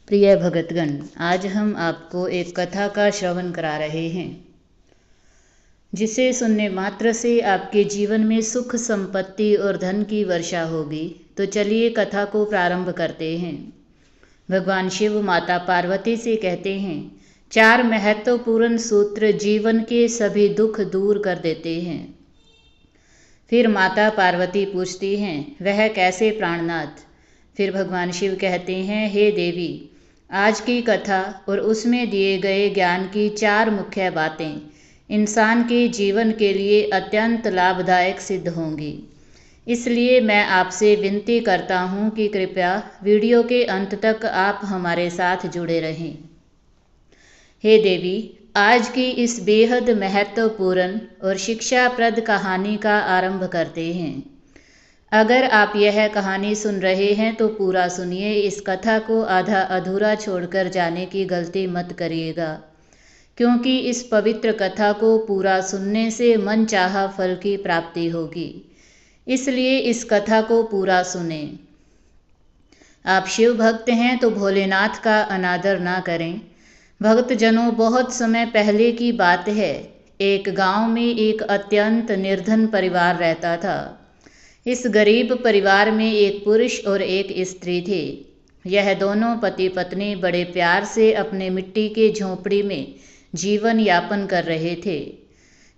प्रिय भगतगण, आज हम आपको एक कथा का श्रवण करा रहे हैं जिसे सुनने मात्र से आपके जीवन में सुख संपत्ति और धन की वर्षा होगी। तो चलिए कथा को प्रारंभ करते हैं। भगवान शिव माता पार्वती से कहते हैं, 4 महत्वपूर्ण सूत्र जीवन के सभी दुख दूर कर देते हैं। फिर माता पार्वती पूछती हैं, वह कैसे प्राणनाथ? फिर भगवान शिव कहते हैं, हे देवी, आज की कथा और उसमें दिए गए ज्ञान की 4 मुख्य बातें इंसान के जीवन के लिए अत्यंत लाभदायक सिद्ध होंगी। इसलिए मैं आपसे विनती करता हूँ कि कृपया वीडियो के अंत तक आप हमारे साथ जुड़े रहें। हे देवी, आज की इस बेहद महत्वपूर्ण और शिक्षाप्रद कहानी का आरंभ करते हैं। अगर आप यह कहानी सुन रहे हैं तो पूरा सुनिए। इस कथा को आधा अधूरा छोड़कर जाने की गलती मत करिएगा, क्योंकि इस पवित्र कथा को पूरा सुनने से मन चाहा फल की प्राप्ति होगी। इसलिए इस कथा को पूरा सुने। आप शिव भक्त हैं तो भोलेनाथ का अनादर ना करें। भक्तजनों, बहुत समय पहले की बात है, एक गांव में एक अत्यंत निर्धन परिवार रहता था। इस गरीब परिवार में एक पुरुष और एक स्त्री थे। यह दोनों पति पत्नी बड़े प्यार से अपने मिट्टी के झोंपड़ी में जीवन यापन कर रहे थे।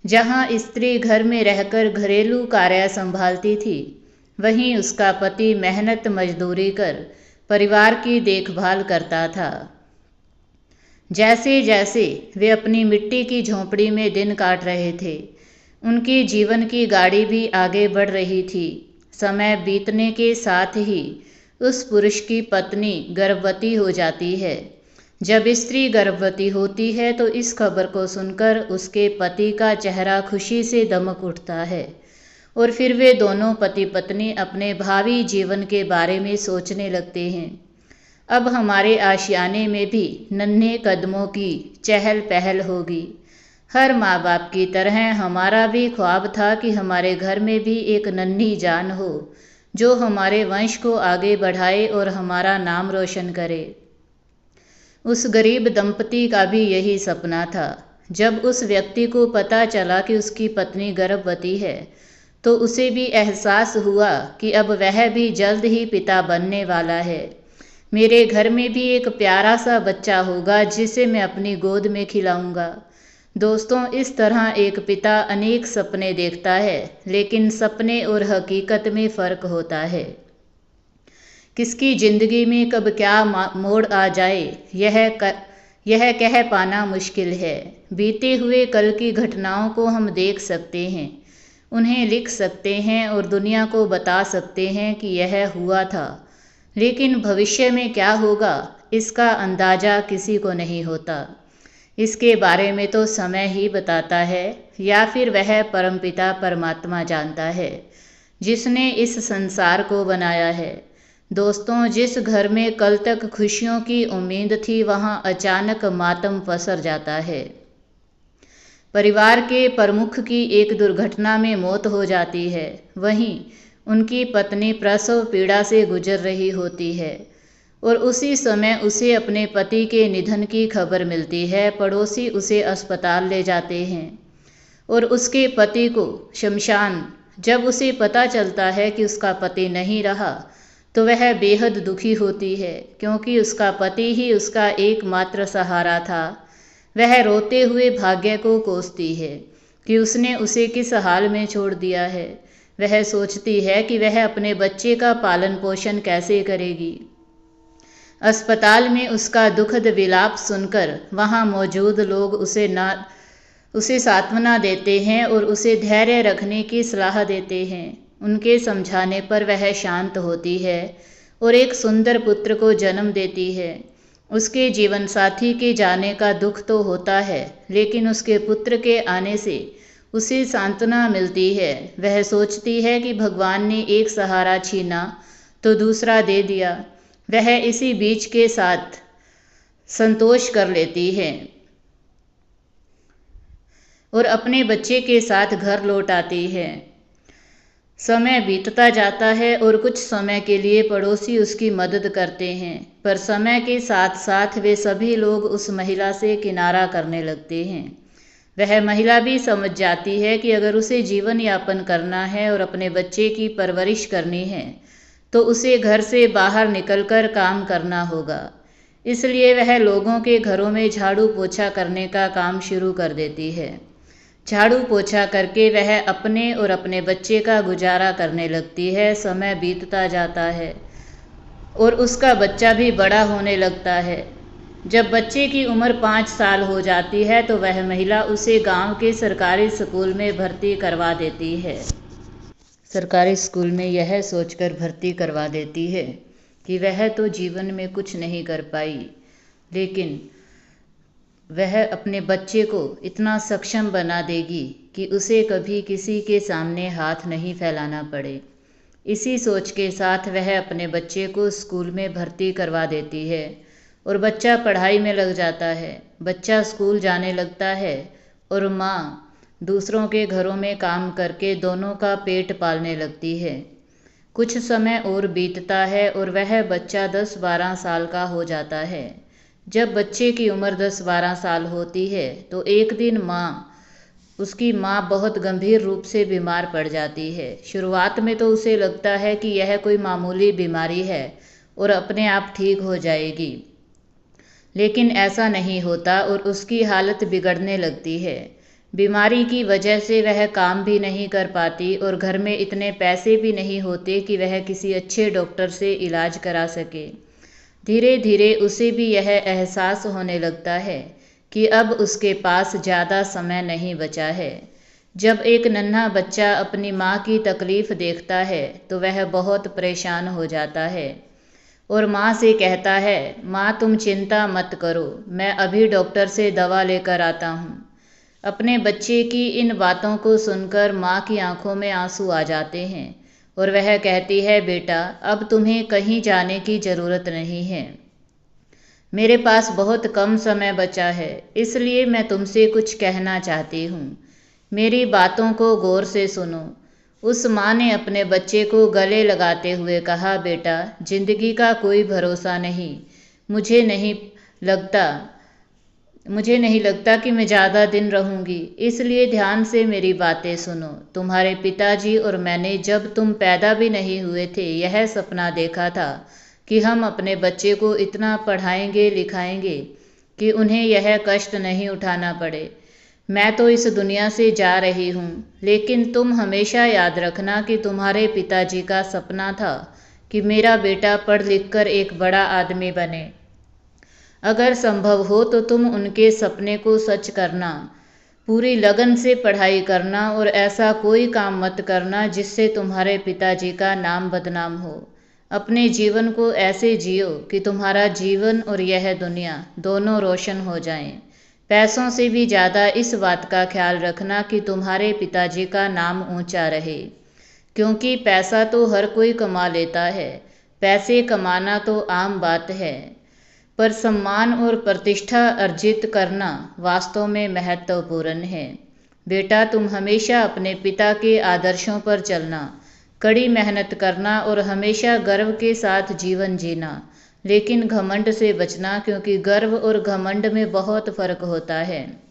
जहाँ स्त्री घर में रहकर घरेलू कार्य संभालती थी, वहीं उसका पति मेहनत मजदूरी कर परिवार की देखभाल करता था। जैसे जैसे वे अपनी मिट्टी की झोंपड़ी में दिन काट रहे थे, उनकी जीवन की गाड़ी भी आगे बढ़ रही थी। समय बीतने के साथ ही उस पुरुष की पत्नी गर्भवती हो जाती है। जब स्त्री गर्भवती होती है तो इस खबर को सुनकर उसके पति का चेहरा खुशी से दमक उठता है और फिर वे दोनों पति पत्नी अपने भावी जीवन के बारे में सोचने लगते हैं। अब हमारे आशियाने में भी नन्हे कदमों की चहल पहल होगी। हर माँ बाप की तरह हमारा भी ख्वाब था कि हमारे घर में भी एक नन्ही जान हो जो हमारे वंश को आगे बढ़ाए और हमारा नाम रोशन करे। उस गरीब दंपति का भी यही सपना था। जब उस व्यक्ति को पता चला कि उसकी पत्नी गर्भवती है, तो उसे भी एहसास हुआ कि अब वह भी जल्द ही पिता बनने वाला है। मेरे घर में भी एक प्यारा सा बच्चा होगा जिसे मैं अपनी गोद में खिलाऊंगा। दोस्तों, इस तरह एक पिता अनेक सपने देखता है, लेकिन सपने और हकीकत में फ़र्क होता है। किसकी ज़िंदगी में कब क्या मोड़ आ जाए, यह कह पाना मुश्किल है। बीते हुए कल की घटनाओं को हम देख सकते हैं, उन्हें लिख सकते हैं और दुनिया को बता सकते हैं कि यह हुआ था, लेकिन भविष्य में क्या होगा इसका अंदाज़ा किसी को नहीं होता। इसके बारे में तो समय ही बताता है, या फिर वह परमपिता परमात्मा जानता है जिसने इस संसार को बनाया है। दोस्तों, जिस घर में कल तक खुशियों की उम्मीद थी, वहाँ अचानक मातम पसर जाता है। परिवार के प्रमुख की एक दुर्घटना में मौत हो जाती है। वहीं उनकी पत्नी प्रसव पीड़ा से गुजर रही होती है और उसी समय उसे अपने पति के निधन की खबर मिलती है। पड़ोसी उसे अस्पताल ले जाते हैं और उसके पति को शमशान। जब उसे पता चलता है कि उसका पति नहीं रहा, तो वह बेहद दुखी होती है, क्योंकि उसका पति ही उसका एकमात्र सहारा था। वह रोते हुए भाग्य को कोसती है कि उसने उसे किस हाल में छोड़ दिया है। वह सोचती है कि वह अपने बच्चे का पालन पोषण कैसे करेगी। अस्पताल में उसका दुखद विलाप सुनकर वहाँ मौजूद लोग उसे सांत्वना देते हैं और उसे धैर्य रखने की सलाह देते हैं। उनके समझाने पर वह शांत होती है और एक सुंदर पुत्र को जन्म देती है। उसके जीवन साथी के जाने का दुख तो होता है, लेकिन उसके पुत्र के आने से उसे सांत्वना मिलती है। वह सोचती है कि भगवान ने एक सहारा छीना तो दूसरा दे दिया। वह इसी बीच के साथ संतोष कर लेती है और अपने बच्चे के साथ घर लौट आती है। समय बीतता जाता है और कुछ समय के लिए पड़ोसी उसकी मदद करते हैं, पर समय के साथ साथ वे सभी लोग उस महिला से किनारा करने लगते हैं। वह महिला भी समझ जाती है कि अगर उसे जीवन यापन करना है और अपने बच्चे की परवरिश करनी है तो उसे घर से बाहर निकलकर काम करना होगा। इसलिए वह लोगों के घरों में झाड़ू पोछा करने का काम शुरू कर देती है। झाड़ू पोछा करके वह अपने और अपने बच्चे का गुजारा करने लगती है। समय बीतता जाता है और उसका बच्चा भी बड़ा होने लगता है। जब बच्चे की उम्र 5 साल हो जाती है तो वह महिला उसे गांव के सरकारी स्कूल में भर्ती करवा देती है। सरकारी स्कूल में यह सोचकर भर्ती करवा देती है कि वह तो जीवन में कुछ नहीं कर पाई, लेकिन वह अपने बच्चे को इतना सक्षम बना देगी कि उसे कभी किसी के सामने हाथ नहीं फैलाना पड़े। इसी सोच के साथ वह अपने बच्चे को स्कूल में भर्ती करवा देती है और बच्चा पढ़ाई में लग जाता है। बच्चा स्कूल जाने लगता है और माँ दूसरों के घरों में काम करके दोनों का पेट पालने लगती है। कुछ समय और बीतता है और वह बच्चा 10-12 साल का हो जाता है। जब बच्चे की उम्र 10-12 साल होती है तो एक दिन उसकी माँ बहुत गंभीर रूप से बीमार पड़ जाती है। शुरुआत में तो उसे लगता है कि यह कोई मामूली बीमारी है और अपने आप ठीक हो जाएगी, लेकिन ऐसा नहीं होता और उसकी हालत बिगड़ने लगती है। बीमारी की वजह से वह काम भी नहीं कर पाती और घर में इतने पैसे भी नहीं होते कि वह किसी अच्छे डॉक्टर से इलाज करा सके। धीरे धीरे उसे भी यह एहसास होने लगता है कि अब उसके पास ज़्यादा समय नहीं बचा है। जब एक नन्हा बच्चा अपनी माँ की तकलीफ़ देखता है तो वह बहुत परेशान हो जाता है और माँ से कहता है, माँ तुम चिंता मत करो, मैं अभी डॉक्टर से दवा लेकर आता हूँ। अपने बच्चे की इन बातों को सुनकर माँ की आंखों में आंसू आ जाते हैं और वह कहती है, बेटा अब तुम्हें कहीं जाने की ज़रूरत नहीं है, मेरे पास बहुत कम समय बचा है, इसलिए मैं तुमसे कुछ कहना चाहती हूँ। मेरी बातों को गौर से सुनो। उस माँ ने अपने बच्चे को गले लगाते हुए कहा, बेटा जिंदगी का कोई भरोसा नहीं, मुझे नहीं लगता कि मैं ज़्यादा दिन रहूँगी, इसलिए ध्यान से मेरी बातें सुनो। तुम्हारे पिताजी और मैंने जब तुम पैदा भी नहीं हुए थे यह सपना देखा था कि हम अपने बच्चे को इतना पढ़ाएंगे लिखाएंगे कि उन्हें यह कष्ट नहीं उठाना पड़े। मैं तो इस दुनिया से जा रही हूँ, लेकिन तुम हमेशा याद रखना कि तुम्हारे पिताजी का सपना था कि मेरा बेटा पढ़ लिख कर एक बड़ा आदमी बने। अगर संभव हो तो तुम उनके सपने को सच करना, पूरी लगन से पढ़ाई करना और ऐसा कोई काम मत करना जिससे तुम्हारे पिताजी का नाम बदनाम हो। अपने जीवन को ऐसे जियो कि तुम्हारा जीवन और यह दुनिया दोनों रोशन हो जाएं। पैसों से भी ज़्यादा इस बात का ख्याल रखना कि तुम्हारे पिताजी का नाम ऊंचा रहे, क्योंकि पैसा तो हर कोई कमा लेता है, पैसे कमाना तो आम बात है, पर सम्मान और प्रतिष्ठा अर्जित करना वास्तव में महत्वपूर्ण है। बेटा तुम हमेशा अपने पिता के आदर्शों पर चलना, कड़ी मेहनत करना और हमेशा गर्व के साथ जीवन जीना, लेकिन घमंड से बचना, क्योंकि गर्व और घमंड में बहुत फर्क होता है।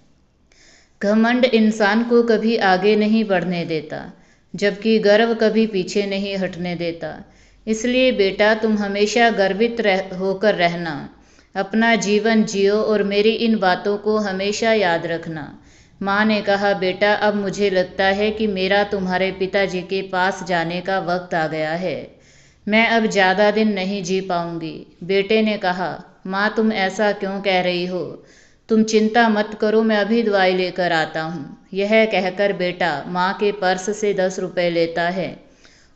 घमंड इंसान को कभी आगे नहीं बढ़ने देता, जबकि गर्व कभी पीछे नहीं हटने देता। इसलिए बेटा तुम हमेशा गर्वित होकर रहना, अपना जीवन जियो और मेरी इन बातों को हमेशा याद रखना। माँ ने कहा, बेटा अब मुझे लगता है कि मेरा तुम्हारे पिताजी के पास जाने का वक्त आ गया है, मैं अब ज़्यादा दिन नहीं जी पाऊंगी। बेटे ने कहा, माँ तुम ऐसा क्यों कह रही हो, तुम चिंता मत करो, मैं अभी दवाई लेकर आता हूँ। यह कहकर बेटा माँ के पर्स से 10 रुपये लेता है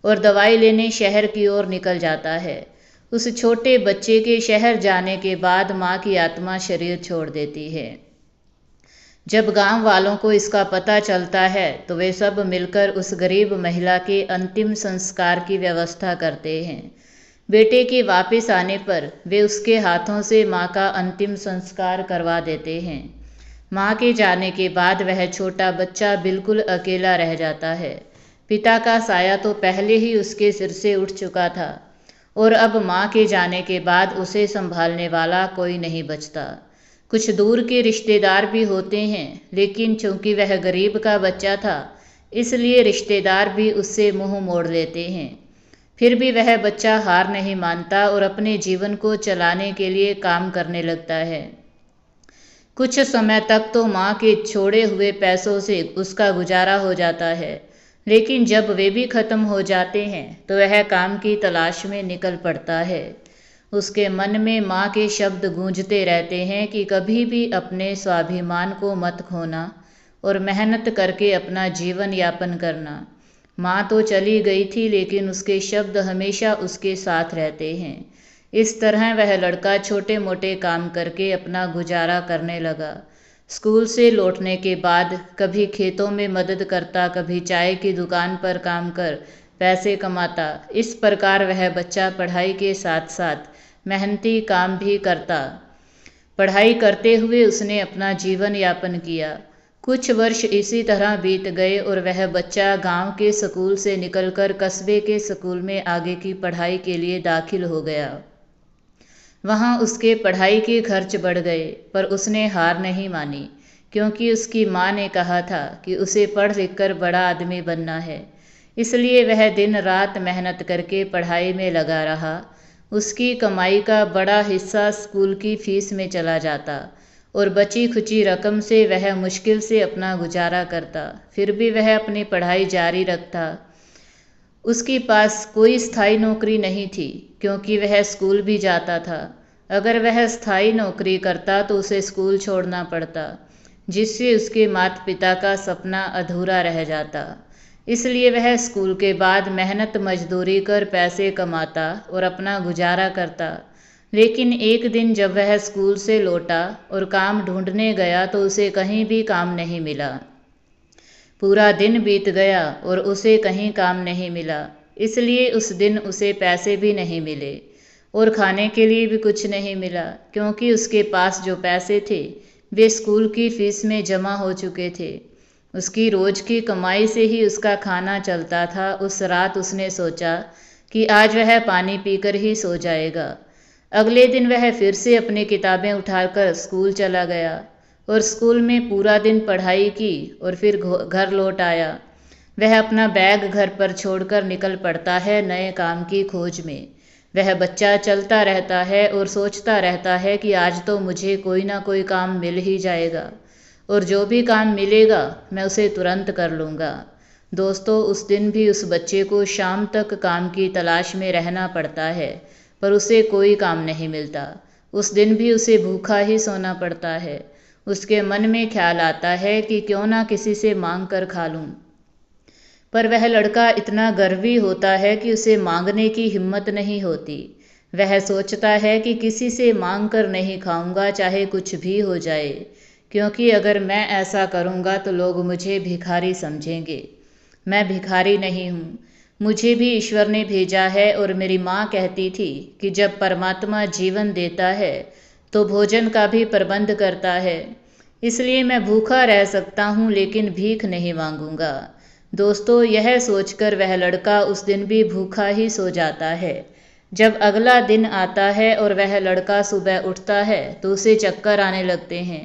और दवाई लेने शहर की ओर निकल जाता है। उस छोटे बच्चे के शहर जाने के बाद माँ की आत्मा शरीर छोड़ देती है। जब गांव वालों को इसका पता चलता है तो वे सब मिलकर उस गरीब महिला के अंतिम संस्कार की व्यवस्था करते हैं। बेटे के वापस आने पर वे उसके हाथों से माँ का अंतिम संस्कार करवा देते हैं। माँ के जाने के बाद वह छोटा बच्चा बिल्कुल अकेला रह जाता है। पिता का साया तो पहले ही उसके सिर से उठ चुका था और अब माँ के जाने के बाद उसे संभालने वाला कोई नहीं बचता। कुछ दूर के रिश्तेदार भी होते हैं, लेकिन चूंकि वह गरीब का बच्चा था इसलिए रिश्तेदार भी उससे मुंह मोड़ लेते हैं। फिर भी वह बच्चा हार नहीं मानता और अपने जीवन को चलाने के लिए काम करने लगता है। कुछ समय तक तो माँ के छोड़े हुए पैसों से उसका गुजारा हो जाता है, लेकिन जब वे भी खत्म हो जाते हैं तो वह काम की तलाश में निकल पड़ता है। उसके मन में माँ के शब्द गूंजते रहते हैं कि कभी भी अपने स्वाभिमान को मत खोना और मेहनत करके अपना जीवन यापन करना। माँ तो चली गई थी, लेकिन उसके शब्द हमेशा उसके साथ रहते हैं। इस तरह वह लड़का छोटे मोटे काम करके अपना गुजारा करने लगा। स्कूल से लौटने के बाद कभी खेतों में मदद करता, कभी चाय की दुकान पर काम कर पैसे कमाता। इस प्रकार वह बच्चा पढ़ाई के साथ साथ मेहनती काम भी करता। पढ़ाई करते हुए उसने अपना जीवन यापन किया। कुछ वर्ष इसी तरह बीत गए और वह बच्चा गांव के स्कूल से निकलकर कस्बे के स्कूल में आगे की पढ़ाई के लिए दाखिल हो गया। वहाँ उसके पढ़ाई के खर्च बढ़ गए, पर उसने हार नहीं मानी, क्योंकि उसकी माँ ने कहा था कि उसे पढ़ लिख कर बड़ा आदमी बनना है। इसलिए वह दिन रात मेहनत करके पढ़ाई में लगा रहा। उसकी कमाई का बड़ा हिस्सा स्कूल की फीस में चला जाता और बची खुची रकम से वह मुश्किल से अपना गुजारा करता। फिर भी वह अपनी पढ़ाई जारी रखता। उसके पास कोई स्थायी नौकरी नहीं थी, क्योंकि वह स्कूल भी जाता था। अगर वह स्थायी नौकरी करता तो उसे स्कूल छोड़ना पड़ता, जिससे उसके माता पिता का सपना अधूरा रह जाता। इसलिए वह स्कूल के बाद मेहनत मजदूरी कर पैसे कमाता और अपना गुजारा करता। लेकिन एक दिन जब वह स्कूल से लौटा और काम ढूंढने गया तो उसे कहीं भी काम नहीं मिला। पूरा दिन बीत गया और उसे कहीं काम नहीं मिला। इसलिए उस दिन उसे पैसे भी नहीं मिले और खाने के लिए भी कुछ नहीं मिला, क्योंकि उसके पास जो पैसे थे वे स्कूल की फीस में जमा हो चुके थे। उसकी रोज की कमाई से ही उसका खाना चलता था। उस रात उसने सोचा कि आज वह पानी पीकर ही सो जाएगा। अगले दिन वह फिर से अपनी किताबें उठाकर स्कूल चला गया और स्कूल में पूरा दिन पढ़ाई की और फिर घर लौट आया। वह अपना बैग घर पर छोड़कर निकल पड़ता है नए काम की खोज में। वह बच्चा चलता रहता है और सोचता रहता है कि आज तो मुझे कोई ना कोई काम मिल ही जाएगा और जो भी काम मिलेगा मैं उसे तुरंत कर लूँगा। दोस्तों, उस दिन भी उस बच्चे को शाम तक काम की तलाश में रहना पड़ता है, पर उसे कोई काम नहीं मिलता। उस दिन भी उसे भूखा ही सोना पड़ता है। उसके मन में ख्याल आता है कि क्यों ना किसी से मांग कर खा लूं, पर वह लड़का इतना गर्वी होता है कि उसे मांगने की हिम्मत नहीं होती। वह सोचता है कि किसी से मांग कर नहीं खाऊंगा, चाहे कुछ भी हो जाए, क्योंकि अगर मैं ऐसा करूंगा तो लोग मुझे भिखारी समझेंगे। मैं भिखारी नहीं हूँ, मुझे भी ईश्वर ने भेजा है और मेरी माँ कहती थी कि जब परमात्मा जीवन देता है तो भोजन का भी प्रबंध करता है। इसलिए मैं भूखा रह सकता हूँ, लेकिन भीख नहीं मांगूंगा। दोस्तों, यह सोचकर वह लड़का उस दिन भी भूखा ही सो जाता है। जब अगला दिन आता है और वह लड़का सुबह उठता है तो उसे चक्कर आने लगते हैं,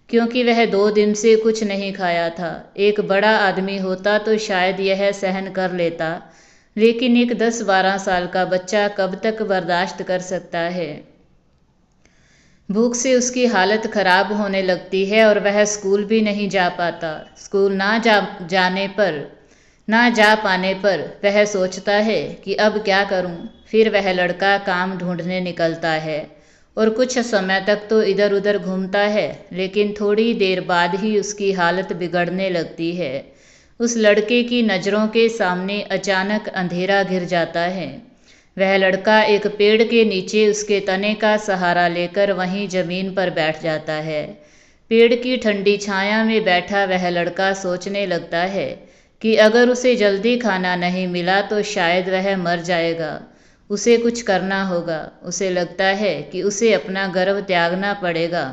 क्योंकि वह 2 दिन से कुछ नहीं खाया था। एक बड़ा आदमी होता तो शायद यह सहन कर लेता, लेकिन एक 10-12 साल का बच्चा कब तक बर्दाश्त कर सकता है। भूख से उसकी हालत खराब होने लगती है और वह स्कूल भी नहीं जा पाता। स्कूल ना जा पाने पर वह सोचता है कि अब क्या करूं। फिर वह लड़का काम ढूंढने निकलता है और कुछ समय तक तो इधर उधर घूमता है, लेकिन थोड़ी देर बाद ही उसकी हालत बिगड़ने लगती है। उस लड़के की नज़रों के सामने अचानक अंधेरा घिर जाता है। वह लड़का एक पेड़ के नीचे उसके तने का सहारा लेकर वहीं जमीन पर बैठ जाता है। पेड़ की ठंडी छाया में बैठा वह लड़का सोचने लगता है कि अगर उसे जल्दी खाना नहीं मिला तो शायद वह मर जाएगा। उसे कुछ करना होगा। उसे लगता है कि उसे अपना गर्व त्यागना पड़ेगा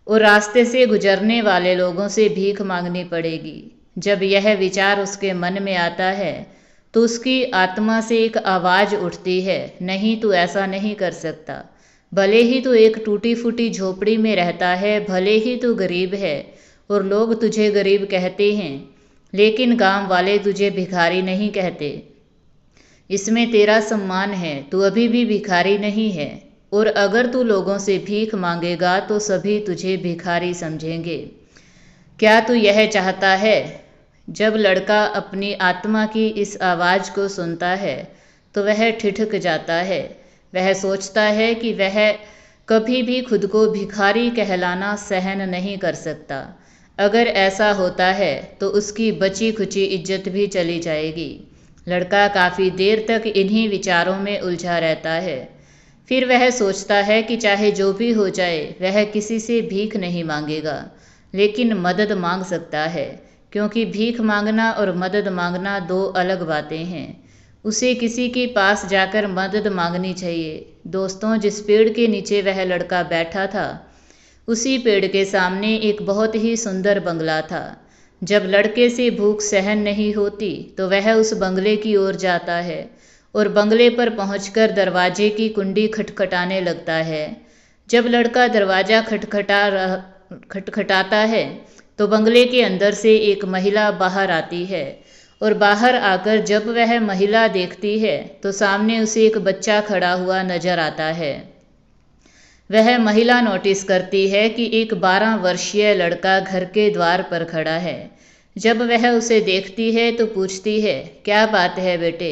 और रास्ते से गुजरने वाले लोगों से भीख मांगनी पड़ेगी। जब यह विचार उसके मन में आता है तो उसकी आत्मा से एक आवाज़ उठती है, नहीं तू ऐसा नहीं कर सकता। भले ही तू एक टूटी फूटी झोपड़ी में रहता है, भले ही तू गरीब है और लोग तुझे गरीब कहते हैं, लेकिन गांव वाले तुझे भिखारी नहीं कहते। इसमें तेरा सम्मान है, तू अभी भी भिखारी नहीं है। और अगर तू लोगों से भीख मांगेगा तो सभी तुझे भिखारी समझेंगे। क्या तू यह चाहता है? जब लड़का अपनी आत्मा की इस आवाज़ को सुनता है तो वह ठिठक जाता है। वह सोचता है कि वह कभी भी खुद को भिखारी कहलाना सहन नहीं कर सकता। अगर ऐसा होता है तो उसकी बची खुची इज्जत भी चली जाएगी। लड़का काफ़ी देर तक इन्हीं विचारों में उलझा रहता है। फिर वह सोचता है कि चाहे जो भी हो जाए वह किसी से भीख नहीं मांगेगा, लेकिन मदद मांग सकता है, क्योंकि भीख मांगना और मदद मांगना दो अलग बातें हैं। उसे किसी के पास जाकर मदद मांगनी चाहिए। दोस्तों, जिस पेड़ के नीचे वह लड़का बैठा था उसी पेड़ के सामने एक बहुत ही सुंदर बंगला था। जब लड़के से भूख सहन नहीं होती तो वह उस बंगले की ओर जाता है और बंगले पर पहुंचकर दरवाजे की कुंडी खटखटाने लगता है। जब लड़का दरवाज़ा खटखटाता है तो बंगले के अंदर से एक महिला बाहर आती है और बाहर आकर जब वह महिला देखती है तो सामने उसे एक बच्चा खड़ा हुआ नजर आता है। वह महिला नोटिस करती है कि एक 12 वर्षीय लड़का घर के द्वार पर खड़ा है। जब वह उसे देखती है तो पूछती है, क्या बात है बेटे,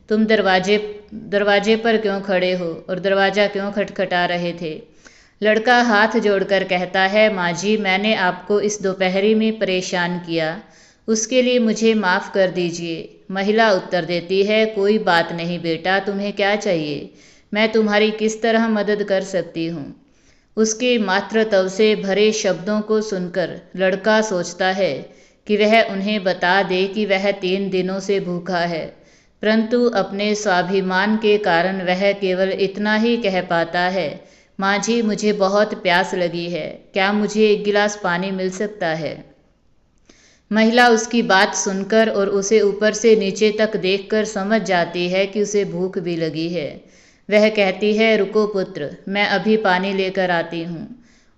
तुम दरवाजे पर क्यों खड़े हो और दरवाज़ा क्यों खटखटा रहे थे? लड़का हाथ जोड़कर कहता है, माँ जी, मैंने आपको इस दोपहरी में परेशान किया, उसके लिए मुझे माफ़ कर दीजिए। महिला उत्तर देती है, कोई बात नहीं बेटा, तुम्हें क्या चाहिए? मैं तुम्हारी किस तरह मदद कर सकती हूँ? उसके मातृत्व से भरे शब्दों को सुनकर लड़का सोचता है कि वह उन्हें बता दे कि वह 3 दिनों से भूखा है, परंतु अपने स्वाभिमान के कारण वह केवल इतना ही कह पाता है, माँ जी, मुझे बहुत प्यास लगी है, क्या मुझे एक गिलास पानी मिल सकता है? महिला उसकी बात सुनकर और उसे ऊपर से नीचे तक देखकर समझ जाती है कि उसे भूख भी लगी है। वह कहती है, रुको पुत्र, मैं अभी पानी लेकर आती हूँ,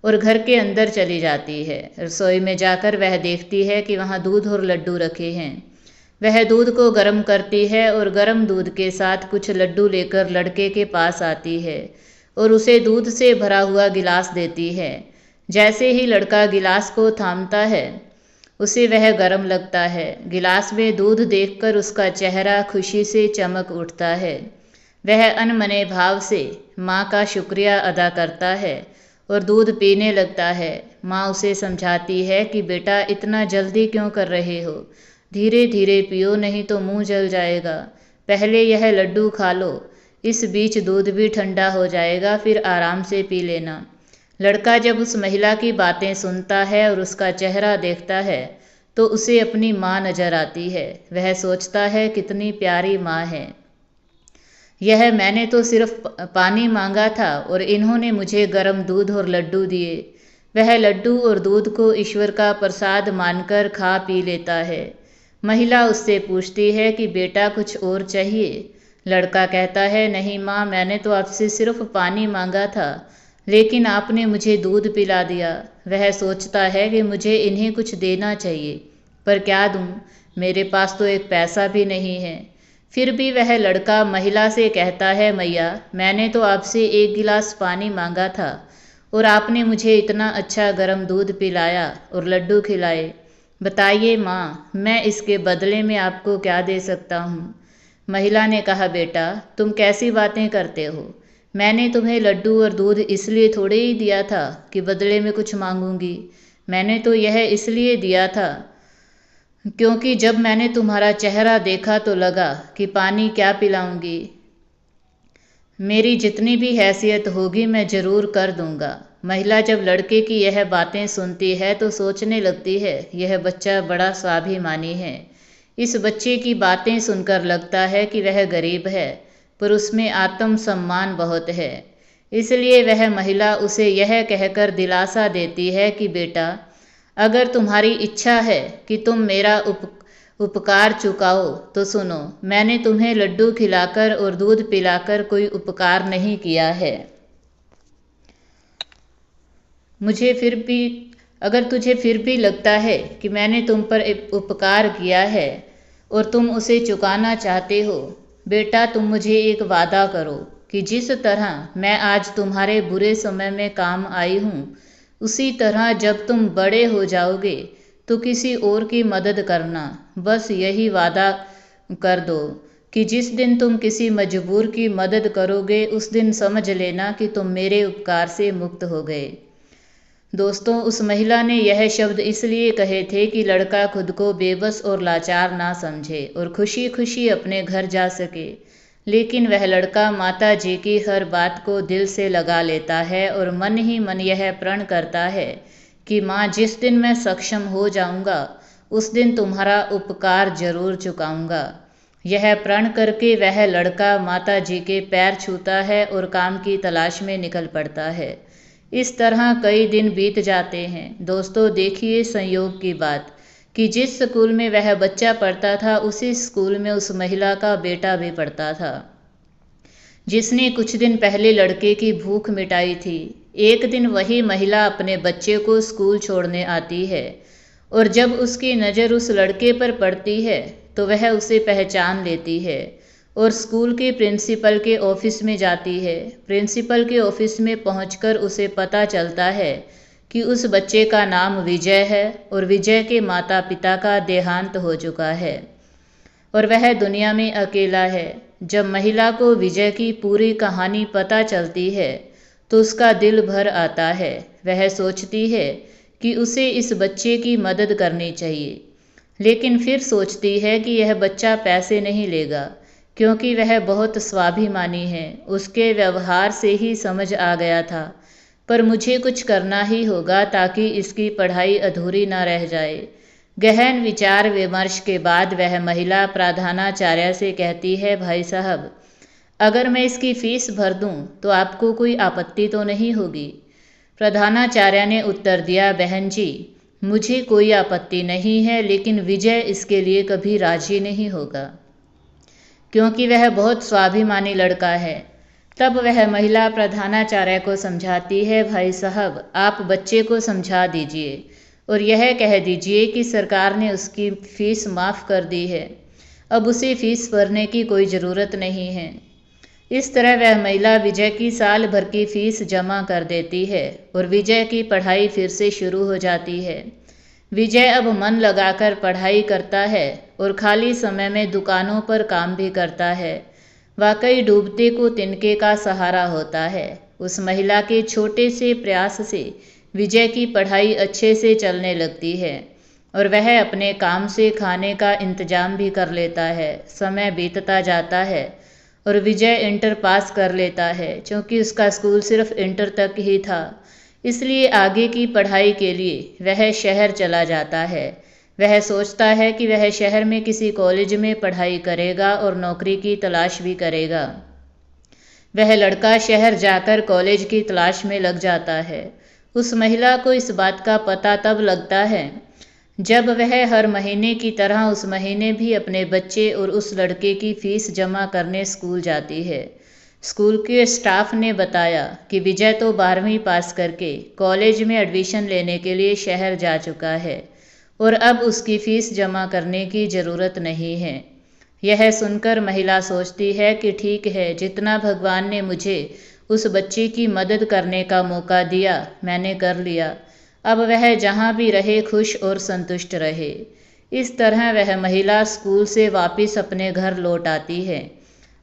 और घर के अंदर चली जाती है। रसोई में जाकर वह देखती है कि वहाँ दूध और लड्डू रखे हैं। वह दूध को गर्म करती है और गर्म दूध के साथ कुछ लड्डू लेकर लड़के के पास आती है और उसे दूध से भरा हुआ गिलास देती है। जैसे ही लड़का गिलास को थामता है उसे वह गर्म लगता है। गिलास में दूध देखकर उसका चेहरा खुशी से चमक उठता है। वह अनमने भाव से माँ का शुक्रिया अदा करता है और दूध पीने लगता है। माँ उसे समझाती है कि बेटा, इतना जल्दी क्यों कर रहे हो, धीरे धीरे पियो, नहीं तो मुंह जल जाएगा। पहले यह लड्डू खा लो, इस बीच दूध भी ठंडा हो जाएगा, फिर आराम से पी लेना। लड़का जब उस महिला की बातें सुनता है और उसका चेहरा देखता है तो उसे अपनी माँ नजर आती है। वह सोचता है, कितनी प्यारी माँ है यह, मैंने तो सिर्फ पानी मांगा था और इन्होंने मुझे गर्म दूध और लड्डू दिए। वह लड्डू और दूध को ईश्वर का प्रसाद मानकर खा पी लेता है। महिला उससे पूछती है कि बेटा, कुछ और चाहिए? लड़का कहता है, नहीं माँ, मैंने तो आपसे सिर्फ पानी मांगा था, लेकिन आपने मुझे दूध पिला दिया। वह सोचता है कि मुझे इन्हें कुछ देना चाहिए, पर क्या दूँ, मेरे पास तो एक पैसा भी नहीं है। फिर भी वह लड़का महिला से कहता है, मैया, मैंने तो आपसे एक गिलास पानी मांगा था और आपने मुझे इतना अच्छा गर्म दूध पिलाया और लड्डू खिलाए। बताइए माँ, मैं इसके बदले में आपको क्या दे सकता हूँ? महिला ने कहा, बेटा, तुम कैसी बातें करते हो? मैंने तुम्हें लड्डू और दूध इसलिए थोड़े ही दिया था कि बदले में कुछ मांगूंगी। मैंने तो यह इसलिए दिया था क्योंकि जब मैंने तुम्हारा चेहरा देखा तो लगा कि पानी क्या पिलाऊंगी। मेरी जितनी भी हैसियत होगी मैं जरूर कर दूंगा। महिला जब लड़के की यह बातें सुनती है तो सोचने लगती है, यह बच्चा बड़ा स्वाभिमानी है। इस बच्चे की बातें सुनकर लगता है कि वह गरीब है, पर उसमें आत्मसम्मान बहुत है। इसलिए वह महिला उसे यह कहकर दिलासा देती है कि बेटा, अगर तुम्हारी इच्छा है कि तुम मेरा उपकार चुकाओ तो सुनो, मैंने तुम्हें लड्डू खिलाकर और दूध पिलाकर कोई उपकार नहीं किया है। मुझे फिर भी अगर तुझे फिर भी लगता है कि मैंने तुम पर एक उपकार किया है और तुम उसे चुकाना चाहते हो, बेटा तुम मुझे एक वादा करो कि जिस तरह मैं आज तुम्हारे बुरे समय में काम आई हूँ, उसी तरह जब तुम बड़े हो जाओगे तो किसी और की मदद करना। बस यही वादा कर दो कि जिस दिन तुम किसी मजबूर की मदद करोगे उस दिन समझ लेना कि तुम मेरे उपकार से मुक्त हो गए। दोस्तों, उस महिला ने यह शब्द इसलिए कहे थे कि लड़का खुद को बेबस और लाचार ना समझे और खुशी खुशी अपने घर जा सके। लेकिन वह लड़का माता जी की हर बात को दिल से लगा लेता है और मन ही मन यह प्रण करता है कि माँ, जिस दिन मैं सक्षम हो जाऊंगा उस दिन तुम्हारा उपकार जरूर चुकाऊंगा। यह प्रण करके वह लड़का माता जी के पैर छूता है और काम की तलाश में निकल पड़ता है। इस तरह कई दिन बीत जाते हैं। दोस्तों, देखिए संयोग की बात कि जिस स्कूल में वह बच्चा पढ़ता था उसी स्कूल में उस महिला का बेटा भी पढ़ता था, जिसने कुछ दिन पहले लड़के की भूख मिटाई थी। एक दिन वही महिला अपने बच्चे को स्कूल छोड़ने आती है और जब उसकी नज़र उस लड़के पर पड़ती है तो वह उसे पहचान लेती है और स्कूल के प्रिंसिपल के ऑफिस में जाती है। प्रिंसिपल के ऑफिस में पहुंचकर उसे पता चलता है कि उस बच्चे का नाम विजय है और विजय के माता पिता का देहांत हो चुका है और वह दुनिया में अकेला है। जब महिला को विजय की पूरी कहानी पता चलती है तो उसका दिल भर आता है। वह सोचती है कि उसे इस बच्चे की मदद करनी चाहिए, लेकिन फिर सोचती है कि यह बच्चा पैसे नहीं लेगा क्योंकि वह बहुत स्वाभिमानी है। उसके व्यवहार से ही समझ आ गया था, पर मुझे कुछ करना ही होगा ताकि इसकी पढ़ाई अधूरी न रह जाए। गहन विचार विमर्श के बाद वह महिला प्रधानाचार्य से कहती है, भाई साहब, अगर मैं इसकी फीस भर दूं तो आपको कोई आपत्ति तो नहीं होगी? प्रधानाचार्य ने उत्तर दिया, बहन जी, मुझे कोई आपत्ति नहीं है, लेकिन विजय इसके लिए कभी राजी नहीं होगा क्योंकि वह बहुत स्वाभिमानी लड़का है। तब वह महिला प्रधानाचार्य को समझाती है, भाई साहब, आप बच्चे को समझा दीजिए और यह कह दीजिए कि सरकार ने उसकी फीस माफ़ कर दी है, अब उसे फीस भरने की कोई ज़रूरत नहीं है। इस तरह वह महिला विजय की साल भर की फीस जमा कर देती है और विजय की पढ़ाई फिर से शुरू हो जाती है। विजय अब मन लगाकर पढ़ाई करता है और खाली समय में दुकानों पर काम भी करता है। वाकई डूबते को तिनके का सहारा होता है। उस महिला के छोटे से प्रयास से विजय की पढ़ाई अच्छे से चलने लगती है और वह अपने काम से खाने का इंतजाम भी कर लेता है। समय बीतता जाता है और विजय इंटर पास कर लेता है। क्योंकि उसका स्कूल सिर्फ इंटर तक ही था, इसलिए आगे की पढ़ाई के लिए वह शहर चला जाता है। वह सोचता है कि वह शहर में किसी कॉलेज में पढ़ाई करेगा और नौकरी की तलाश भी करेगा। वह लड़का शहर जाकर कॉलेज की तलाश में लग जाता है। उस महिला को इस बात का पता तब लगता है जब वह हर महीने की तरह उस महीने भी अपने बच्चे और उस लड़के की फीस जमा करने स्कूल जाती है। स्कूल के स्टाफ ने बताया कि विजय तो 12वीं पास करके कॉलेज में एडमिशन लेने के लिए शहर जा चुका है और अब उसकी फीस जमा करने की ज़रूरत नहीं है। यह सुनकर महिला सोचती है कि ठीक है, जितना भगवान ने मुझे उस बच्चे की मदद करने का मौका दिया मैंने कर लिया। अब वह जहाँ भी रहे खुश और संतुष्ट रहे। इस तरह वह महिला स्कूल से वापस अपने घर लौट आती है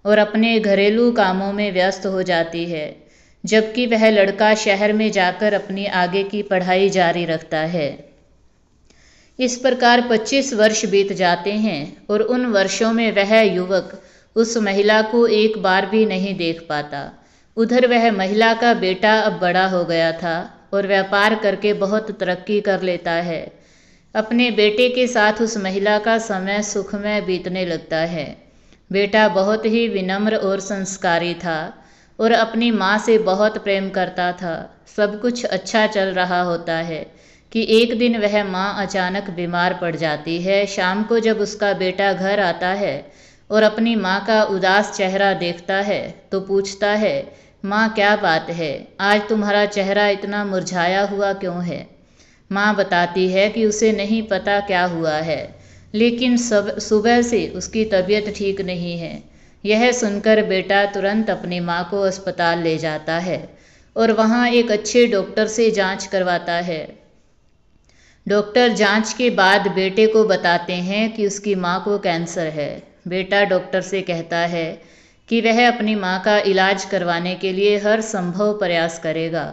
और अपने घरेलू कामों में व्यस्त हो जाती है, जबकि वह लड़का शहर में जाकर अपनी आगे की पढ़ाई जारी रखता है। इस प्रकार 25 वर्ष बीत जाते हैं और उन वर्षों में वह युवक उस महिला को एक बार भी नहीं देख पाता। उधर वह महिला का बेटा अब बड़ा हो गया था और व्यापार करके बहुत तरक्की कर लेता है। अपने बेटे के साथ उस महिला का समय सुखमय बीतने लगता है। बेटा बहुत ही विनम्र और संस्कारी था और अपनी माँ से बहुत प्रेम करता था। सब कुछ अच्छा चल रहा होता है कि एक दिन वह माँ अचानक बीमार पड़ जाती है। शाम को जब उसका बेटा घर आता है और अपनी माँ का उदास चेहरा देखता है तो पूछता है, माँ क्या बात है, आज तुम्हारा चेहरा इतना मुरझाया हुआ क्यों है। माँ बताती है कि उसे नहीं पता क्या हुआ है, लेकिन सुबह से उसकी तबीयत ठीक नहीं है। यह सुनकर बेटा तुरंत अपनी माँ को अस्पताल ले जाता है और वहाँ एक अच्छे डॉक्टर से जांच करवाता है। डॉक्टर जांच के बाद बेटे को बताते हैं कि उसकी माँ को कैंसर है। बेटा डॉक्टर से कहता है कि वह अपनी माँ का इलाज करवाने के लिए हर संभव प्रयास करेगा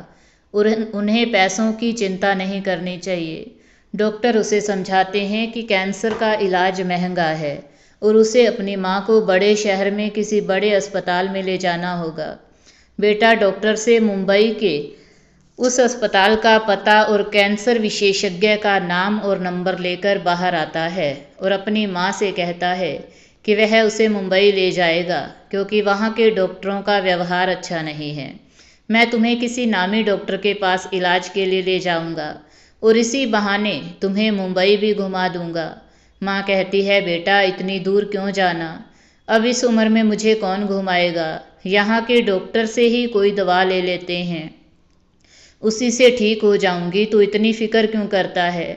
और उन्हें पैसों की चिंता नहीं करनी चाहिए। डॉक्टर उसे समझाते हैं कि कैंसर का इलाज महंगा है और उसे अपनी माँ को बड़े शहर में किसी बड़े अस्पताल में ले जाना होगा। बेटा डॉक्टर से मुंबई के उस अस्पताल का पता और कैंसर विशेषज्ञ का नाम और नंबर लेकर बाहर आता है और अपनी माँ से कहता है कि वह उसे मुंबई ले जाएगा क्योंकि वहाँ के डॉक्टरों का व्यवहार अच्छा नहीं है। मैं तुम्हें किसी नामी डॉक्टर के पास इलाज के लिए ले जाऊंगा और इसी बहाने तुम्हें मुंबई भी घुमा दूंगा। माँ कहती है, बेटा इतनी दूर क्यों जाना, अब इस उम्र में मुझे कौन घुमाएगा, यहाँ के डॉक्टर से ही कोई दवा ले लेते हैं, उसी से ठीक हो जाऊंगी, तो इतनी फिक्र क्यों करता है।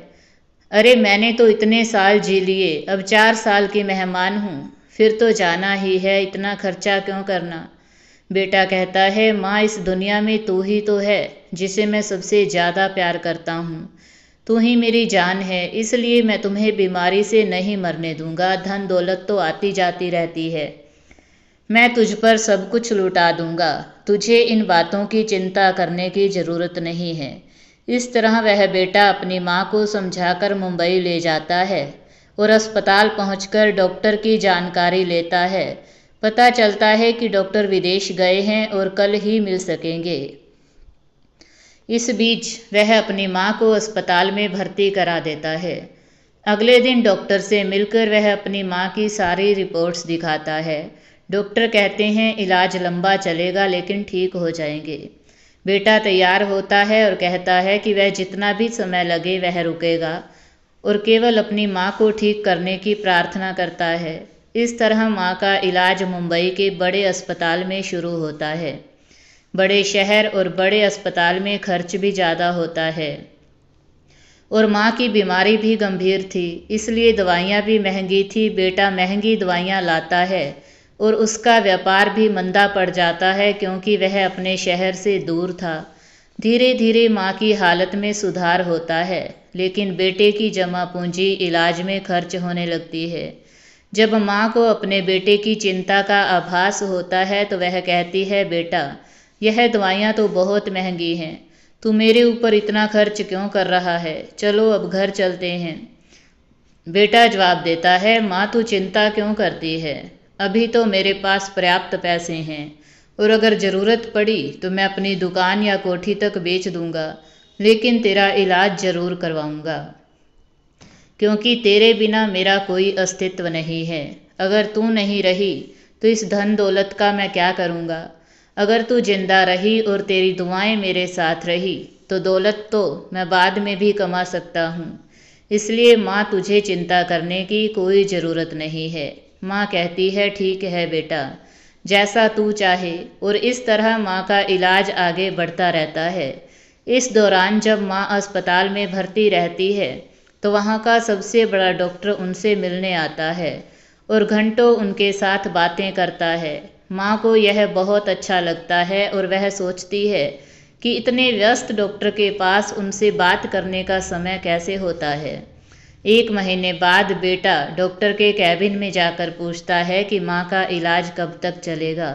अरे मैंने तो इतने साल जी लिए, अब 4 साल की मेहमान हूँ, फिर तो जाना ही है, इतना खर्चा क्यों करना। बेटा कहता है, माँ इस दुनिया में तू ही तो है जिसे मैं सबसे ज़्यादा प्यार करता हूँ, तू ही मेरी जान है, इसलिए मैं तुम्हें बीमारी से नहीं मरने दूंगा। धन दौलत तो आती जाती रहती है, मैं तुझ पर सब कुछ लुटा दूंगा, तुझे इन बातों की चिंता करने की ज़रूरत नहीं है। इस तरह वह बेटा अपनी माँ को समझाकर मुंबई ले जाता है और अस्पताल पहुंचकर डॉक्टर की जानकारी लेता है। पता चलता है कि डॉक्टर विदेश गए हैं और कल ही मिल सकेंगे। इस बीच वह अपनी माँ को अस्पताल में भर्ती करा देता है। अगले दिन डॉक्टर से मिलकर वह अपनी माँ की सारी रिपोर्ट्स दिखाता है। डॉक्टर कहते हैं इलाज लंबा चलेगा लेकिन ठीक हो जाएंगे। बेटा तैयार होता है और कहता है कि वह जितना भी समय लगे वह रुकेगा और केवल अपनी माँ को ठीक करने की प्रार्थना करता है। इस तरह माँ का इलाज मुंबई के बड़े अस्पताल में शुरू होता है। बड़े शहर और बड़े अस्पताल में खर्च भी ज़्यादा होता है और माँ की बीमारी भी गंभीर थी, इसलिए दवाइयाँ भी महंगी थी। बेटा महंगी दवाइयाँ लाता है और उसका व्यापार भी मंदा पड़ जाता है क्योंकि वह अपने शहर से दूर था। धीरे धीरे माँ की हालत में सुधार होता है, लेकिन बेटे की जमा पूंजी इलाज में खर्च होने लगती है। जब माँ को अपने बेटे की चिंता का आभास होता है तो वह कहती है, बेटा यह दवाइयाँ तो बहुत महंगी हैं, तू मेरे ऊपर इतना खर्च क्यों कर रहा है, चलो अब घर चलते हैं। बेटा जवाब देता है, माँ तू चिंता क्यों करती है, अभी तो मेरे पास पर्याप्त पैसे हैं और अगर ज़रूरत पड़ी तो मैं अपनी दुकान या कोठी तक बेच दूंगा, लेकिन तेरा इलाज ज़रूर करवाऊंगा क्योंकि तेरे बिना मेरा कोई अस्तित्व नहीं है। अगर तू नहीं रही तो इस धन दौलत का मैं क्या करूँगा। अगर तू जिंदा रही और तेरी दुआएं मेरे साथ रही तो दौलत तो मैं बाद में भी कमा सकता हूँ, इसलिए माँ तुझे चिंता करने की कोई ज़रूरत नहीं है। माँ कहती है, ठीक है बेटा, जैसा तू चाहे। और इस तरह माँ का इलाज आगे बढ़ता रहता है। इस दौरान जब माँ अस्पताल में भर्ती रहती है तो वहाँ का सबसे बड़ा डॉक्टर उनसे मिलने आता है और घंटों उनके साथ बातें करता है। माँ को यह बहुत अच्छा लगता है और वह सोचती है कि इतने व्यस्त डॉक्टर के पास उनसे बात करने का समय कैसे होता है। 1 महीने बाद बेटा डॉक्टर के कैबिन में जाकर पूछता है कि माँ का इलाज कब तक चलेगा।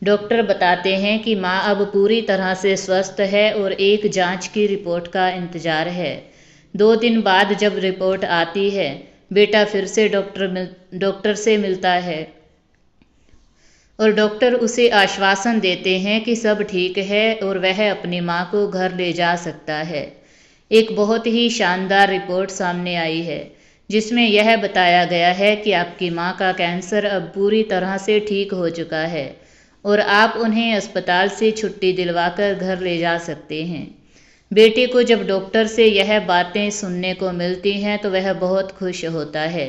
डॉक्टर बताते हैं कि माँ अब पूरी तरह से स्वस्थ है और एक जांच की रिपोर्ट का इंतजार है। 2 दिन बाद जब रिपोर्ट आती है, बेटा फिर से डॉक्टर से मिलता है और डॉक्टर उसे आश्वासन देते हैं कि सब ठीक है और वह अपनी माँ को घर ले जा सकता है। एक बहुत ही शानदार रिपोर्ट सामने आई है जिसमें यह बताया गया है कि आपकी माँ का कैंसर अब पूरी तरह से ठीक हो चुका है और आप उन्हें अस्पताल से छुट्टी दिलवाकर घर ले जा सकते हैं। बेटे को जब डॉक्टर से यह बातें सुनने को मिलती हैं तो वह बहुत खुश होता है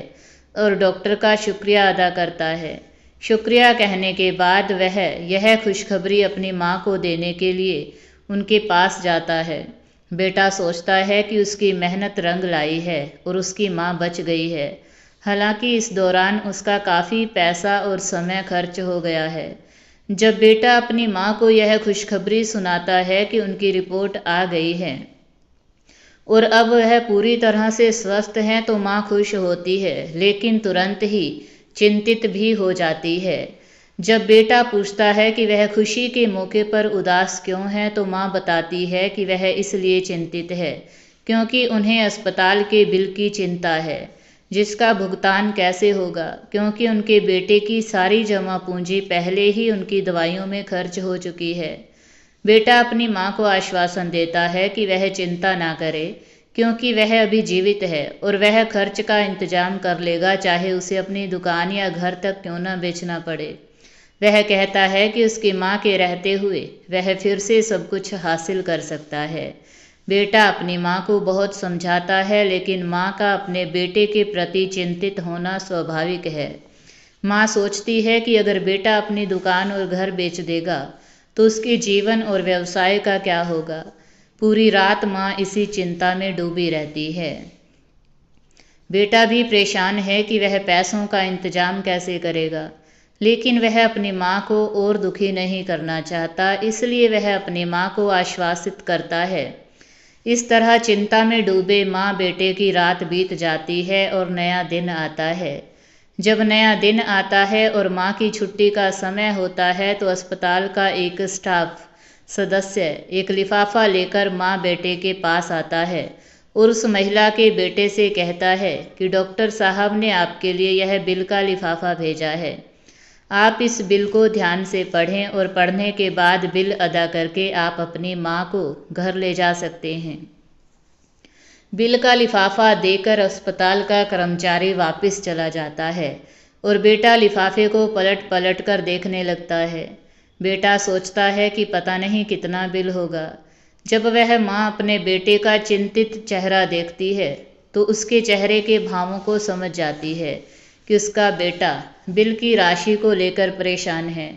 और डॉक्टर का शुक्रिया अदा करता है। शुक्रिया कहने के बाद वह यह खुशखबरी अपनी माँ को देने के लिए उनके पास जाता है। बेटा सोचता है कि उसकी मेहनत रंग लाई है और उसकी माँ बच गई है। हालांकि इस दौरान उसका काफ़ी पैसा और समय खर्च हो गया है। जब बेटा अपनी माँ को यह खुशखबरी सुनाता है कि उनकी रिपोर्ट आ गई है और अब वह पूरी तरह से स्वस्थ हैं तो माँ खुश होती है, लेकिन तुरंत ही चिंतित भी हो जाती है। जब बेटा पूछता है कि वह खुशी के मौके पर उदास क्यों है तो माँ बताती है कि वह इसलिए चिंतित है क्योंकि उन्हें अस्पताल के बिल की चिंता है, जिसका भुगतान कैसे होगा, क्योंकि उनके बेटे की सारी जमा पूंजी पहले ही उनकी दवाइयों में खर्च हो चुकी है। बेटा अपनी माँ को आश्वासन देता है कि वह चिंता ना करे क्योंकि वह अभी जीवित है और वह खर्च का इंतजाम कर लेगा, चाहे उसे अपनी दुकान या घर तक क्यों न बेचना पड़े। वह कहता है कि उसकी माँ के रहते हुए वह फिर से सब कुछ हासिल कर सकता है। बेटा अपनी माँ को बहुत समझाता है, लेकिन माँ का अपने बेटे के प्रति चिंतित होना स्वाभाविक है। माँ सोचती है कि अगर बेटा अपनी दुकान और घर बेच देगा तो उसके जीवन और व्यवसाय का क्या होगा। पूरी रात माँ इसी चिंता में डूबी रहती है। बेटा भी परेशान है कि वह पैसों का इंतजाम कैसे करेगा, लेकिन वह अपनी माँ को और दुखी नहीं करना चाहता, इसलिए वह अपनी माँ को आश्वासित करता है। इस तरह चिंता में डूबे माँ बेटे की रात बीत जाती है और नया दिन आता है। जब नया दिन आता है और माँ की छुट्टी का समय होता है तो अस्पताल का एक स्टाफ सदस्य एक लिफाफा लेकर माँ बेटे के पास आता है और उस महिला के बेटे से कहता है कि डॉक्टर साहब ने आपके लिए यह बिल का लिफाफा भेजा है। आप इस बिल को ध्यान से पढ़ें और पढ़ने के बाद बिल अदा करके आप अपनी माँ को घर ले जा सकते हैं। बिल का लिफाफा देकर अस्पताल का कर्मचारी वापस चला जाता है और बेटा लिफाफे को पलट पलट कर देखने लगता है। बेटा सोचता है कि पता नहीं कितना बिल होगा। जब वह माँ अपने बेटे का चिंतित चेहरा देखती है तो उसके चेहरे के भावों को समझ जाती है कि उसका बेटा बिल की राशि को लेकर परेशान है।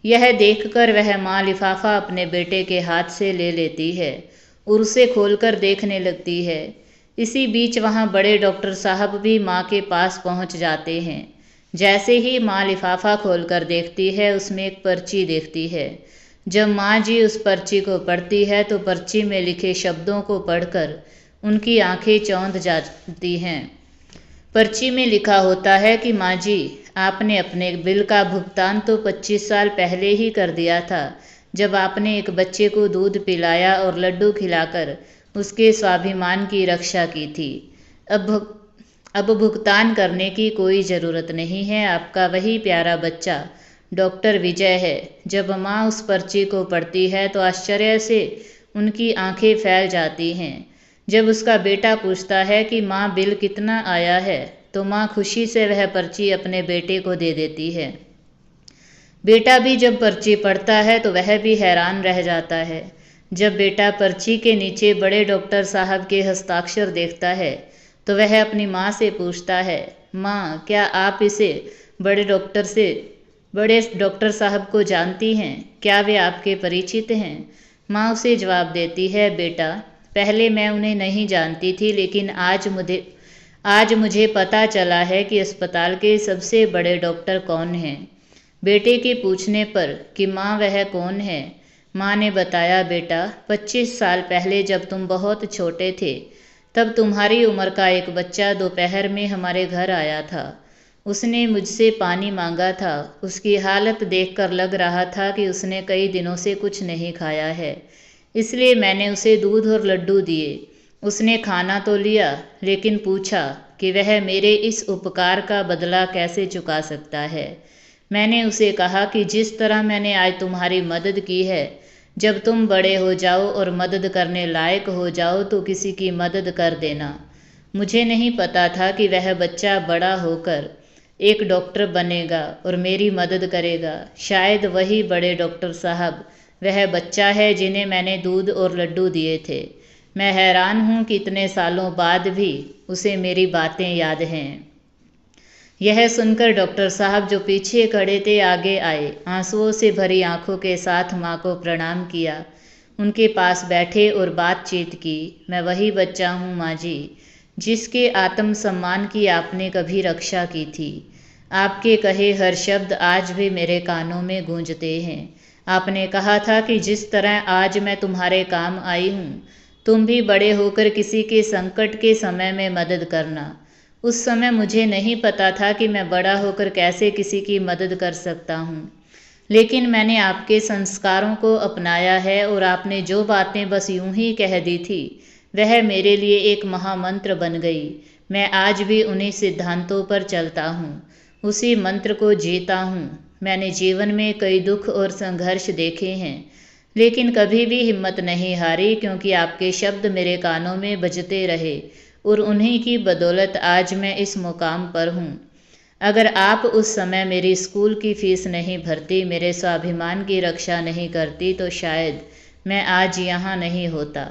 यह देखकर वह माँ लिफाफा अपने बेटे के हाथ से ले लेती है और उसे खोलकर देखने लगती है। इसी बीच वहाँ बड़े डॉक्टर साहब भी माँ के पास पहुँच जाते हैं। जैसे ही माँ लिफाफा खोलकर देखती है उसमें एक पर्ची देखती है। जब माँ जी उस पर्ची को पढ़ती है तो पर्ची में लिखे शब्दों को पढ़कर उनकी आंखें चौंध जाती हैं। पर्ची में लिखा होता है कि माँ जी, आपने अपने बिल का भुगतान तो 25 साल पहले ही कर दिया था, जब आपने एक बच्चे को दूध पिलाया और लड्डू खिलाकर उसके स्वाभिमान की रक्षा की थी। अब भुगतान करने की कोई ज़रूरत नहीं है। आपका वही प्यारा बच्चा डॉक्टर विजय है। जब माँ उस पर्ची को पढ़ती है तो आश्चर्य से उनकी आंखें फैल जाती हैं। जब उसका बेटा पूछता है कि माँ बिल कितना आया है तो माँ खुशी से वह पर्ची अपने बेटे को दे देती है। बेटा भी जब पर्ची पढ़ता है तो वह भी हैरान रह जाता है। जब बेटा पर्ची के नीचे बड़े डॉक्टर साहब के हस्ताक्षर देखता है तो वह अपनी माँ से पूछता है, माँ, क्या आप इसे बड़े डॉक्टर साहब को जानती हैं? क्या वे आपके परिचित हैं? माँ उसे जवाब देती है, बेटा, पहले मैं उन्हें नहीं जानती थी, लेकिन आज मुझे पता चला है कि अस्पताल के सबसे बड़े डॉक्टर कौन हैं। बेटे के पूछने पर कि माँ वह कौन है, माँ ने बताया, बेटा 25 साल पहले जब तुम बहुत छोटे थे तब तुम्हारी उम्र का एक बच्चा दोपहर में हमारे घर आया था। उसने मुझसे पानी मांगा था। उसकी हालत देखकर लग रहा था कि उसने कई दिनों से कुछ नहीं खाया है, इसलिए मैंने उसे दूध और लड्डू दिए। उसने खाना तो लिया, लेकिन पूछा कि वह मेरे इस उपकार का बदला कैसे चुका सकता है। मैंने उसे कहा कि जिस तरह मैंने आज तुम्हारी मदद की है, जब तुम बड़े हो जाओ और मदद करने लायक हो जाओ तो किसी की मदद कर देना। मुझे नहीं पता था कि वह बच्चा बड़ा होकर एक डॉक्टर बनेगा और मेरी मदद करेगा। शायद वही बड़े डॉक्टर साहब वह बच्चा है जिन्हें मैंने दूध और लड्डू दिए थे। मैं हैरान हूँ कि इतने सालों बाद भी उसे मेरी बातें याद हैं। यह सुनकर डॉक्टर साहब जो पीछे खड़े थे आगे आए, आंसुओं से भरी आंखों के साथ माँ को प्रणाम किया, उनके पास बैठे और बातचीत की। मैं वही बच्चा हूँ माँ जी, जिसके आत्मसम्मान की आपने कभी रक्षा की थी। आपके कहे हर शब्द आज भी मेरे कानों में गूंजते हैं। आपने कहा था कि जिस तरह आज मैं तुम्हारे काम आई हूँ, तुम भी बड़े होकर किसी के संकट के समय में मदद करना। उस समय मुझे नहीं पता था कि मैं बड़ा होकर कैसे किसी की मदद कर सकता हूँ, लेकिन मैंने आपके संस्कारों को अपनाया है और आपने जो बातें बस यूं ही कह दी थी, वह मेरे लिए एक महामंत्र बन गई। मैं आज भी उन्हीं सिद्धांतों पर चलता हूँ, उसी मंत्र को जीता हूँ। मैंने जीवन में कई दुख और संघर्ष देखे हैं, लेकिन कभी भी हिम्मत नहीं हारी, क्योंकि आपके शब्द मेरे कानों में बजते रहे और उन्हीं की बदौलत आज मैं इस मुकाम पर हूँ। अगर आप उस समय मेरी स्कूल की फीस नहीं भरती, मेरे स्वाभिमान की रक्षा नहीं करती, तो शायद मैं आज यहाँ नहीं होता।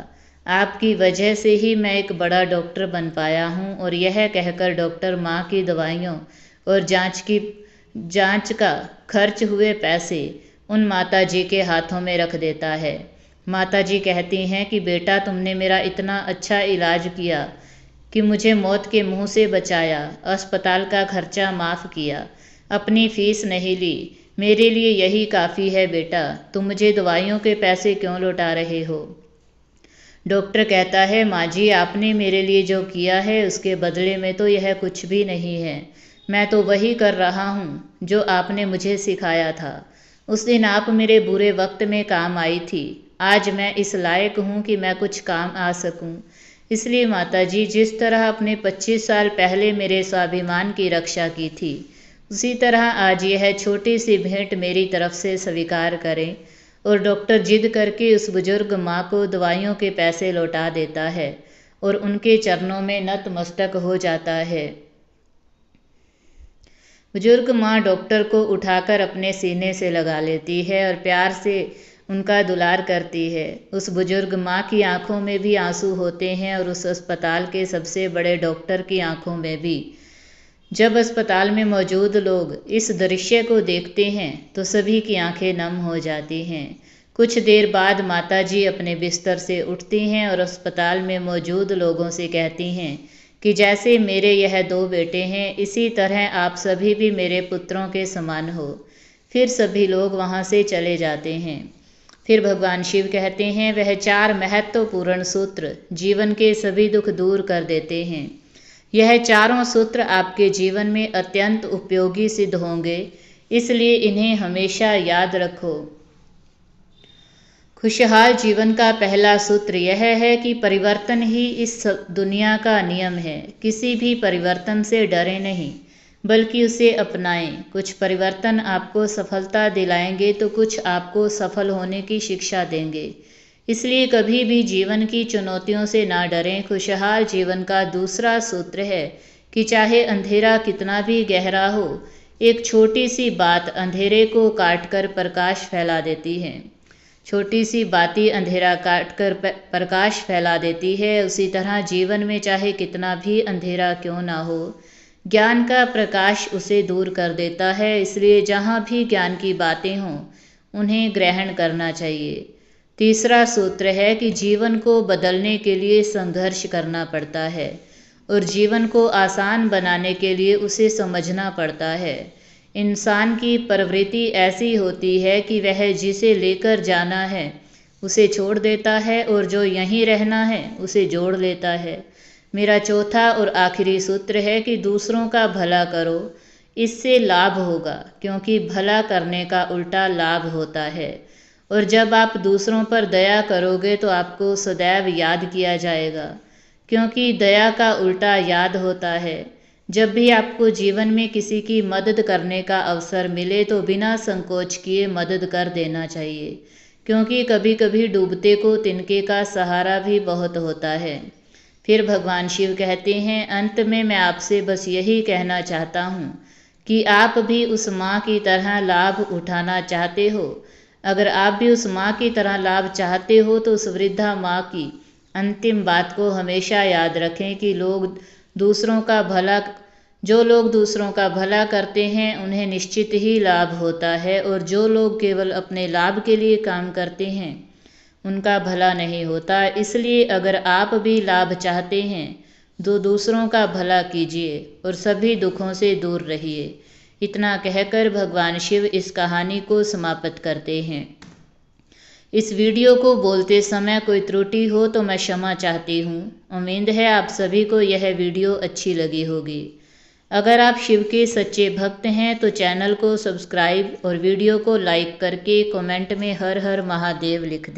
आपकी वजह से ही मैं एक बड़ा डॉक्टर बन पाया हूँ। और यह कहकर डॉक्टर माँ की दवाइयों और जांच का खर्च हुए पैसे उन माताजी के हाथों में रख देता है। माताजी कहती हैं कि बेटा, तुमने मेरा इतना अच्छा इलाज किया कि मुझे मौत के मुंह से बचाया, अस्पताल का खर्चा माफ़ किया, अपनी फीस नहीं ली। मेरे लिए यही काफ़ी है बेटा, तुम मुझे दवाइयों के पैसे क्यों लौटा रहे हो? डॉक्टर कहता है, माँ जी, आपने मेरे लिए जो किया है उसके बदले में तो यह कुछ भी नहीं है। मैं तो वही कर रहा हूँ जो आपने मुझे सिखाया था। उस दिन आप मेरे बुरे वक्त में काम आई थी। आज मैं इस लायक हूँ कि मैं कुछ काम आ सकूँ। इसलिए माताजी, जिस तरह आपने 25 साल पहले मेरे स्वाभिमान की रक्षा की थी, उसी तरह आज यह छोटी सी भेंट मेरी तरफ से स्वीकार करें। और डॉक्टर जिद करके उस बुजुर्ग माँ को दवाइयों के पैसे लौटा देता है और उनके चरणों में नतमस्तक हो जाता है। बुजुर्ग माँ डॉक्टर को उठाकर अपने सीने से लगा लेती है और प्यार से उनका दुलार करती है। उस बुजुर्ग माँ की आंखों में भी आंसू होते हैं और उस अस्पताल के सबसे बड़े डॉक्टर की आंखों में भी। जब अस्पताल में मौजूद लोग इस दृश्य को देखते हैं तो सभी की आंखें नम हो जाती हैं। कुछ देर बाद माताजी अपने बिस्तर से उठती हैं और अस्पताल में मौजूद लोगों से कहती हैं कि जैसे मेरे यह 2 बेटे हैं, इसी तरह आप सभी भी मेरे पुत्रों के समान हो। फिर सभी लोग वहाँ से चले जाते हैं। फिर भगवान शिव कहते हैं, वह 4 महत्वपूर्ण सूत्र जीवन के सभी दुख दूर कर देते हैं। यह चारों सूत्र आपके जीवन में अत्यंत उपयोगी सिद्ध होंगे, इसलिए इन्हें हमेशा याद रखो। खुशहाल जीवन का पहला सूत्र यह है कि परिवर्तन ही इस दुनिया का नियम है। किसी भी परिवर्तन से डरे नहीं, बल्कि उसे अपनाएं। कुछ परिवर्तन आपको सफलता दिलाएंगे तो कुछ आपको सफल होने की शिक्षा देंगे। इसलिए कभी भी जीवन की चुनौतियों से ना डरें। खुशहाल जीवन का दूसरा सूत्र है कि चाहे अंधेरा कितना भी गहरा हो, एक छोटी सी बात अंधेरे को काटकर प्रकाश फैला देती है। छोटी सी बाती अंधेरा काटकर प्रकाश फैला देती है। उसी तरह जीवन में चाहे कितना भी अंधेरा क्यों ना हो, ज्ञान का प्रकाश उसे दूर कर देता है। इसलिए जहाँ भी ज्ञान की बातें हों, उन्हें ग्रहण करना चाहिए। तीसरा सूत्र है कि जीवन को बदलने के लिए संघर्ष करना पड़ता है और जीवन को आसान बनाने के लिए उसे समझना पड़ता है। इंसान की प्रवृत्ति ऐसी होती है कि वह जिसे लेकर जाना है उसे छोड़ देता है और जो यहीं रहना है उसे जोड़ लेता है। मेरा चौथा और आखिरी सूत्र है कि दूसरों का भला करो, इससे लाभ होगा, क्योंकि भला करने का उल्टा लाभ होता है। और जब आप दूसरों पर दया करोगे तो आपको सदैव याद किया जाएगा, क्योंकि दया का उल्टा याद होता है। जब भी आपको जीवन में किसी की मदद करने का अवसर मिले तो बिना संकोच किए मदद कर देना चाहिए, क्योंकि कभी कभी डूबते को तिनके का सहारा भी बहुत होता है। फिर भगवान शिव कहते हैं, अंत में मैं आपसे बस यही कहना चाहता हूँ कि आप भी उस माँ की तरह लाभ उठाना चाहते हो। अगर आप भी उस माँ की तरह लाभ चाहते हो तो उस वृद्धा माँ की अंतिम बात को हमेशा याद रखें कि जो लोग दूसरों का भला करते हैं उन्हें निश्चित ही लाभ होता है, और जो लोग केवल अपने लाभ के लिए काम करते हैं उनका भला नहीं होता। इसलिए अगर आप भी लाभ चाहते हैं तो दूसरों का भला कीजिए और सभी दुखों से दूर रहिए। इतना कहकर भगवान शिव इस कहानी को समाप्त करते हैं। इस वीडियो को बोलते समय कोई त्रुटि हो तो मैं क्षमा चाहती हूँ। उम्मीद है आप सभी को यह वीडियो अच्छी लगी होगी। अगर आप शिव के सच्चे भक्त हैं तो चैनल को सब्सक्राइब और वीडियो को लाइक करके कमेंट में हर हर महादेव लिख दें।